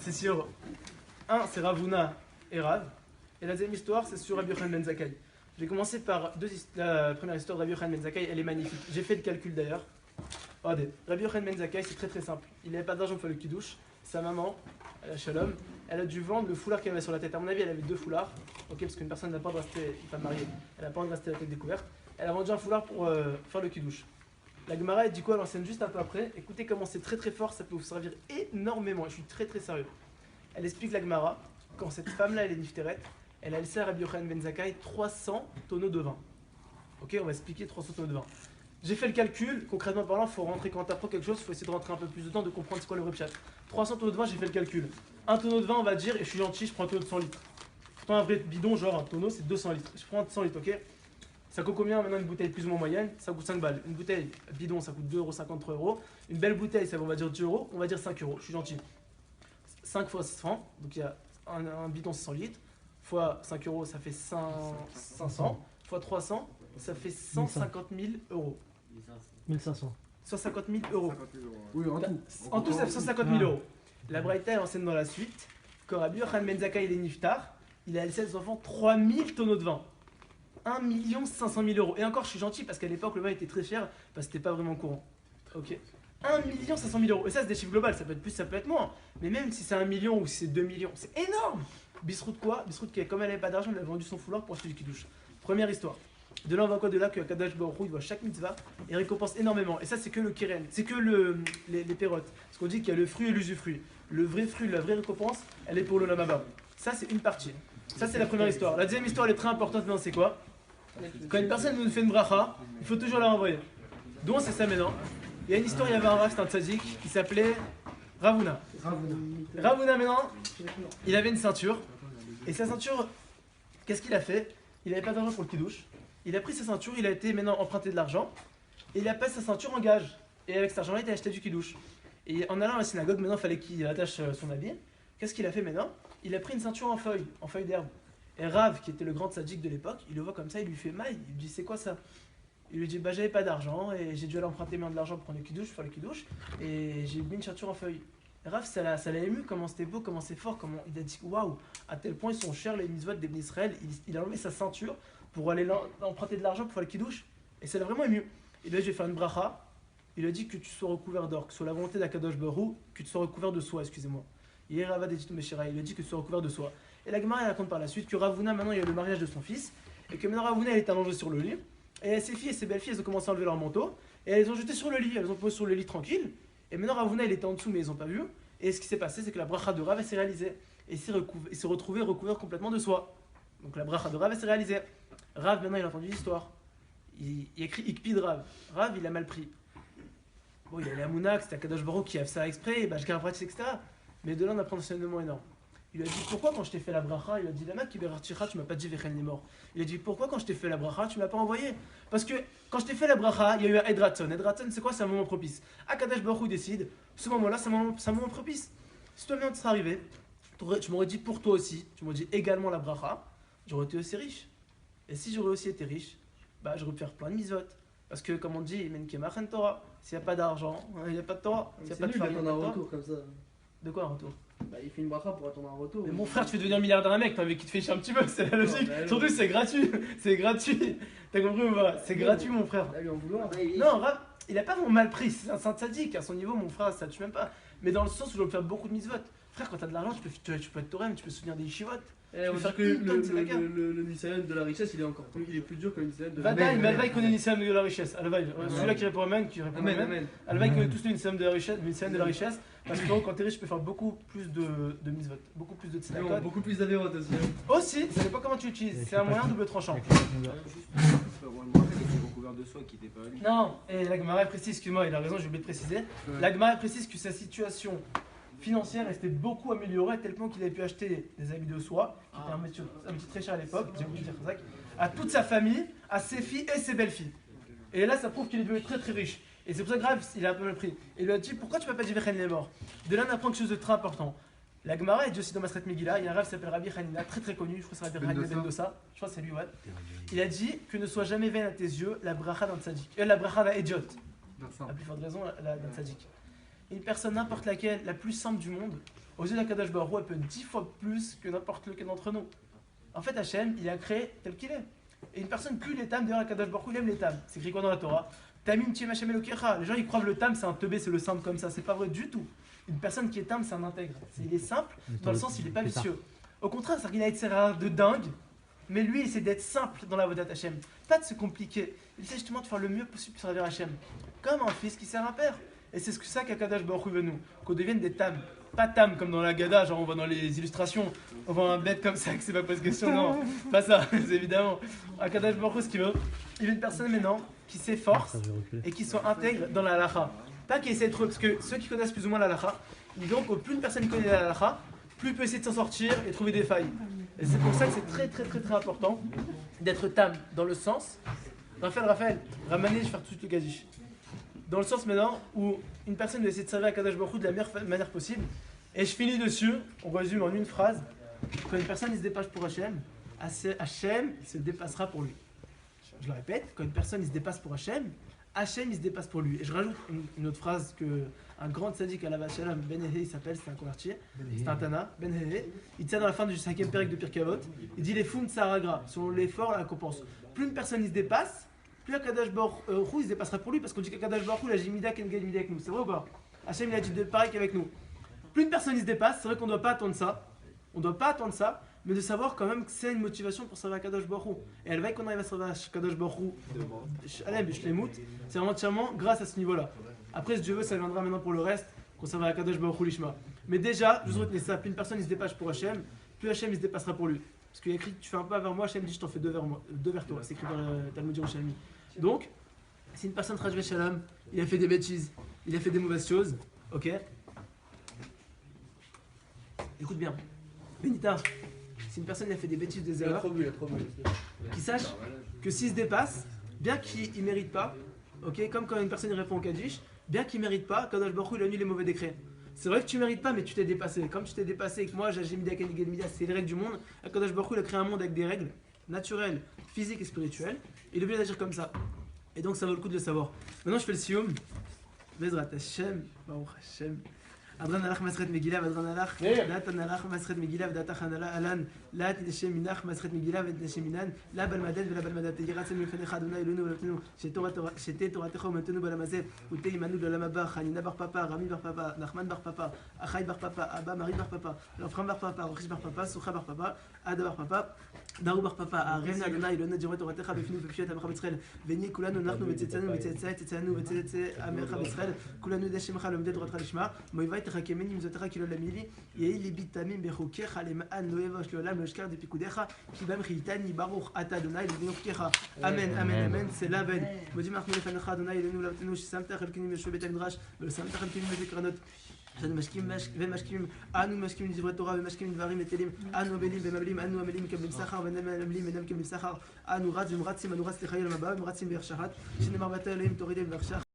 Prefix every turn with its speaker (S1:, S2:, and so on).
S1: c'est sur un, c'est Ravuna et Rav. Et la deuxième histoire, c'est sur Rabbi Yochanan ben Zakkai. Je vais commencer par la première histoire de Rabbi Yochanan ben Zakkai, elle est magnifique. J'ai fait le calcul d'ailleurs. Regardez, Rabbi Yochanan ben Zakkai, c'est très très simple. Il n'avait pas d'argent pour faire le kidouche. Sa maman, Shalom, elle a dû vendre le foulard qu'elle avait sur la tête. À mon avis, elle avait 2 foulards. Ok, parce qu'une personne n'a pas de rester, pas mariée, elle n'a pas de rester la tête découverte. Elle a vendu un foulard pour faire le kidouche. La Gemara, elle dit quoi? Elle enseigne juste un peu après. Écoutez comment c'est très très fort, ça peut vous servir énormément. Je suis très très sérieux. Elle explique la Gemara, quand cette femme-là, elle est nifteret, elle a laissé à Rabbi Yochanan ben Zakkai 300 tonneaux de vin. Ok, on va expliquer 300 tonneaux de vin. J'ai fait le calcul, concrètement parlant, il faut rentrer quand tu apprends quelque chose, il faut essayer de rentrer un peu plus de temps, de comprendre c'est quoi le vrai chat. 300 tonneaux de vin, j'ai fait le calcul. Un tonneau de vin, on va dire, et je suis gentil, je prends un tonneau de 100 litres. Je prends un vrai bidon, genre un tonneau, c'est 200 litres. Je prends 100 litres, ok? Ça coûte combien maintenant une bouteille plus ou moins moyenne? Ça coûte 5 balles. Une bouteille bidon, ça coûte 2,50 €, 3 €. Une belle bouteille, ça vaut, on va dire 10 €, on va dire 5 €, je suis gentil. 5 fois 100, donc il y a un bidon 100 litres, fois 5 €, ça fait 500, fois 300, ça fait 150 000 €.
S2: 1500.
S1: 150 000 €.
S3: Oui, en tout.
S1: En tout, ça fait 150 000 €. La Braïta, elle enseigne dans la suite que Rabbi Yochanan ben Zakkai, il est niftar, il a laissé à ses enfants 3000 tonneaux de vin. 1 500 000 €. Et encore, je suis gentil parce qu'à l'époque, le vin était très cher parce que c'était pas vraiment courant. Ok. 1 500 000 €. Et ça, c'est des chiffres globaux, ça peut être plus, ça peut être moins. Mais même si c'est 1 million ou si c'est 2 millions, c'est énorme. Bisrout quoi? Bisrout, comme elle n'avait pas d'argent, elle a vendu son foulard pour acheter du kidouche. Première histoire. De là, on voit quoi? De là que Kadosh Baruch Hu, il voit chaque mitzvah et récompense énormément. Et ça, c'est que le keren, c'est que les pérotes. Parce qu'on dit qu'il y a le fruit et l'usufruit. Le vrai fruit, la vraie récompense, elle est pour le lamaba. Ça, c'est une partie. Ça, c'est la première histoire. La deuxième histoire, elle est très importante maintenant, c'est quoi? Quand une personne nous fait une bracha, il faut toujours la renvoyer. Donc, c'est ça maintenant. Il y a une histoire, il y avait un rav, c'était un tzaddik, qui s'appelait Ravuna. Ravuna, maintenant, il avait une ceinture. Et sa ceinture, qu'est-ce qu'il a fait? Il n'avait pas d'argent pour le kidouche. Il a pris sa ceinture, il a été maintenant emprunté de l'argent. Et il a passé sa ceinture en gage. Et avec cet argent-là, il a acheté du kidouche. Et en allant à la synagogue, maintenant, il fallait qu'il attache son habit. Qu'est-ce qu'il a fait maintenant? Il a pris une ceinture en feuille d'herbe. Et Rav, qui était le grand tzaddik de l'époque, il le voit comme ça, il lui fait mal. Il lui dit, c'est quoi ça? Il lui dit, bah j'avais pas d'argent et j'ai dû aller emprunter de l'argent pour prendre le kidouche, faire le kidouche. Et j'ai mis une ceinture en feuille. Et Rav, ça l'a ému, comment c'était beau, comment c'est fort, comment il a dit, waouh, à tel point ils sont chers les mitzvot des Israël. Il a enlevé sa ceinture pour aller emprunter de l'argent pour faire le kidouche. Et ça l'a vraiment ému. Il lui a dit, je vais faire une bracha. Il lui a dit que tu sois recouvert d'or, que ce soit la volonté d'Akadosh Baruch Hu, que tu sois recouvert de soie, excusez-moi. Il lui a dit que tu sois recouvert de soie. Et la Gemara raconte par la suite que Ravuna, maintenant il y a le mariage de son fils, et que maintenant Ravuna elle est allongée sur le lit, et ses filles et ses belles-filles elles ont commencé à enlever leur manteau, et elles ont jeté sur le lit, elles ont posé sur le lit tranquille, et maintenant Ravuna il était en dessous mais ils n'ont pas vu, et ce qui s'est passé c'est que la bracha de Rav s'est réalisée, et il s'est retrouvé recouvert complètement de soie. Donc la bracha de Rav s'est réalisée. Rav maintenant il a entendu l'histoire, il écrit Ikpid Rav, Rav il a mal pris. Bon il y a les Amouna, c'était Akadosh Baruch Hu qui a fait ça exprès, et Bashgar pratique, etc. Mais de là on apprend un enseignement énorme. Il lui a dit pourquoi quand je t'ai fait la bracha, il a dit Lama kiberarticha, tu m'as pas dit Vechen les morts. Il a dit pourquoi quand je t'ai fait la bracha, tu m'as pas envoyé? Parce que quand je t'ai fait la bracha, il y a eu un Edraton. Edraton c'est quoi? C'est un moment propice. Akadosh Baruch Hu décide, ce moment-là c'est un moment propice. Si toi-même tu serais arrivé, tu m'aurais dit pour toi aussi, tu m'aurais dit également la bracha, j'aurais été aussi riche. Et si j'aurais aussi été riche, bah j'aurais pu faire plein de mitzvot. Parce que comme on dit, men kemach en Torah, s'il n'y a pas d'argent, il n'y a pas de Torah. S'il n'y a pas de farine,
S3: un retour comme ça.
S1: De quoi un retour?
S3: Bah, il fait une bracha pour attendre un retour.
S1: Mais mon frère, tu fais devenir milliardaire un mec, t'as envie qu'il te fait chier un petit peu, c'est la logique.
S3: Bah,
S1: surtout, c'est gratuit. C'est gratuit. T'as compris ou pas? C'est gratuit, mon frère.
S3: Là, lui en vouloir.
S1: Non, Rav, il a pas vraiment mal pris. C'est un saint sadique. À son niveau, mon frère, ça tue même pas. Mais dans le sens où je dois faire beaucoup de mitzvot. Frère, quand t'as de l'argent, tu peux être Torem, tu peux soutenir des yeshivot.
S3: On
S1: faire
S3: que
S1: une tonne, c'est la guerre.
S3: le Nisayan de la richesse, il est plus dur que le Nisayan de la
S1: Vadaï, mais Alvaï connaît l'Islam de la richesse. Alvaï, celui-là qui répond Amen, qui répond Amen. Alvaï connaît tous l'Islam de la richesse, de la richesse. Parce que quand t'es riche, tu peux faire beaucoup plus de mitzvot, beaucoup plus de tzedakot.
S3: Beaucoup plus d'avérotes aussi.
S1: Aussi, ça dépend comment tu l'utilises. C'est un moyen double tranchant. Non, et la Gemara précise, excuse-moi, il a raison, j'ai oublié de préciser. La Gemara précise que sa situation financière était beaucoup améliorée à tel point qu'il avait pu acheter des habits de soie, qui était un métier très cher à l'époque, j'ai oublié de dire ça, à toute sa famille, à ses filles et ses belles-filles. Et là, ça prouve qu'il est devenu très très riche. Et c'est pour ça que grave, il a un peu mal pris. Et il lui a dit pourquoi tu m'as pas dit Vechen les morts? De là, on apprend quelque chose de très important. La Gemara est dit aussi dans Masret Megillah, il y a un rave qui s'appelle Rabbi Hanina, très très connu, je crois que c'est Rabbi Hanina ben Dosa, je crois que c'est lui, ouais. Il a dit que ne soit jamais vaine à tes yeux la bracha d'un tzaddik, la bracha d'un idiot. La plus forte raison, d'un tzaddik. une personne n'importe laquelle, la plus simple du monde, aux yeux d'Akadosh Baruch Hu, elle peut être 10 fois plus que n'importe lequel d'entre nous. En fait, Hachem, il a créé tel qu'il est. Et une personne, plus les tam, d'ailleurs, Akadosh Baruch Hu, il aime les tam. C'est écrit quoi dans la Torah? Tamim tiem Hachem Elokecha. Les gens, ils croient que le tam, c'est un teubé, c'est le simple comme ça. C'est pas vrai du tout. Une personne qui est tam, c'est un intègre. Il est simple, dans le sens, il n'est pas vicieux. Au contraire, c'est qu'il a été de dingue, mais lui, il essaie d'être simple dans la Vodat Hachem. Pas de se compliquer. Il essaie justement de faire le mieux possible pour servir Hachem. Comme un fils qui sert un père. Et c'est ça qu'Akadosh Baruch Hu veut nous. Qu'on devienne des tam. Pas tam comme dans la Gada, genre on voit dans les illustrations, on voit un bête comme ça, que c'est pas posé question, non, pas ça, c'est évidemment. Akadosh Baruch Hu, ce qu'il veut, il veut une personne maintenant qui s'efforce et qui soit intègre dans la halacha. Pas qui essaie de parce que ceux qui connaissent plus ou moins la halacha, ils disent que plus une personne connaît la halacha, plus il peut essayer de s'en sortir et trouver des failles. Et c'est pour ça que c'est très important d'être tam dans le sens. Raphaël, ramenez, je vais faire tout de suite le gazish. Dans le sens maintenant où une personne doit essayer de servir à Kadosh Baruch Hu de la meilleure manière possible. Et je finis dessus, on résume en une phrase. Quand une personne il se dépasse pour Hachem, Hachem se dépassera pour lui. Je le répète, quand une personne il se dépasse pour Hachem, Hachem il se dépasse pour lui. Et je rajoute une autre phrase que un grand tzaddik à la Vachalem, Ben Hehe, il s'appelle, c'est un converti, c'est un Tana, Ben Hehe. Il tient dans la fin du 5e période de Pirkei Avot, il dit les fum tsaragra, selon l'effort, la récompense. Plus une personne il se dépasse, plus Akadosh Baruch Hu il se dépassera pour lui, parce qu'on dit qu'Akadosh Baruch Hu, la Jimida Kengel Mida avec nous. C'est vrai ou pas? Hachem il a dit pareil qu'avec nous. Plus une personne il se dépasse, c'est vrai qu'on ne doit pas attendre ça. On ne doit pas attendre ça, mais de savoir quand même que c'est une motivation pour servir Akadosh Baruch Hu. Et elle va qu'on arrive à servir Akadosh Baruch Hu, c'est vraiment entièrement grâce à ce niveau-là. Après, si Dieu veut, ça viendra maintenant pour le reste, qu'on servira Akadosh Baruch Hu Lishma. Mais déjà, je vous retenez ça, plus une personne il se dépasse pour Hachem, plus Hachem il se dépassera pour lui. Parce qu'il y a écrit, tu fais un pas vers moi, Hachem dit, je t'en fais deux vers toi. C'est écrit dans le Talmud Yerushalmi. Donc, si une personne Rajvé Shalom, il a fait des bêtises, il a fait des mauvaises choses, ok? Écoute bien, Benita, si une personne il a fait des bêtises, des erreurs, qu'il sache que s'il se dépasse, bien qu'il ne mérite pas, ok? Comme quand une personne il répond au Kaddish, bien qu'il ne mérite pas, Kadosh Baruch Hu il annule les mauvais décrets. C'est vrai que tu ne mérites pas, mais tu t'es dépassé. Comme tu t'es dépassé et que moi, j'ai mis c'est les règles du monde, Kadosh Baruch Hu il a créé un monde avec des règles naturelles, physiques et spirituelles. Il est obligé d'agir comme ça. Et donc ça vaut le coup de le savoir. Maintenant je fais le sioum. Bezrat Hashem, Baruch Hashem. Adran alach masret Megillah, Adran alach, Datan alach masret Megillah, Datachan alan, Lat Hashem minach masret Megillah, Hashem minan, La balmaden, La balmadat, Yiratzem Mifenecha Adonai Elonu Velatenu, Shete Toratecha Umetenu Balamazet, Ute Imanu Lalamabar, Hanina bar papa, Rami bar papa, Nachman bar papa, Achai bar papa, Abba Marie bar papa, Rafram bar papa, Rochish bar papa, Soucha bar papa, Ada bar papa. Daru bar papa, Arem Adonai Elonu Dirat Toratecha Befinu Befshet Amcha B'Israël, Veni Kulanu Nachnu Vetzetzanu Vetzetzanu Vetzetze Amcha B'Israël, Kulanu Deshemcha Lomdet Torat Lishma, Moivai Techakemeni Mizotera Kilo Lamili, Yehi Bitamim Bechokecha Leman Loevosh Lolam Loshkar de Pikudecha, Kibam Chitani Baruch Ata Adonai Levinokkecha. Amen, Amen, Amen, c'est la veine. Modim Achnu Lefanecha Adonai Elonu Lavtenu Samtach Elkenim Yeshua Bet Midrash, Samtach Elkenim Mekranot. אנו משקיעים, אנו משקיעים דברי תורה ומשקיעים דברים מטלים, אנו עמלים וממלים, אנו עמלים מקבלים שכר ואינם עמלים אינם מקבלים שכר, אנו רץ ומרצים, אנו רץ לחיי עולם הבא ומרצים בהכשרת, שנאמר ואתה אלוהים תורידם בהכשרת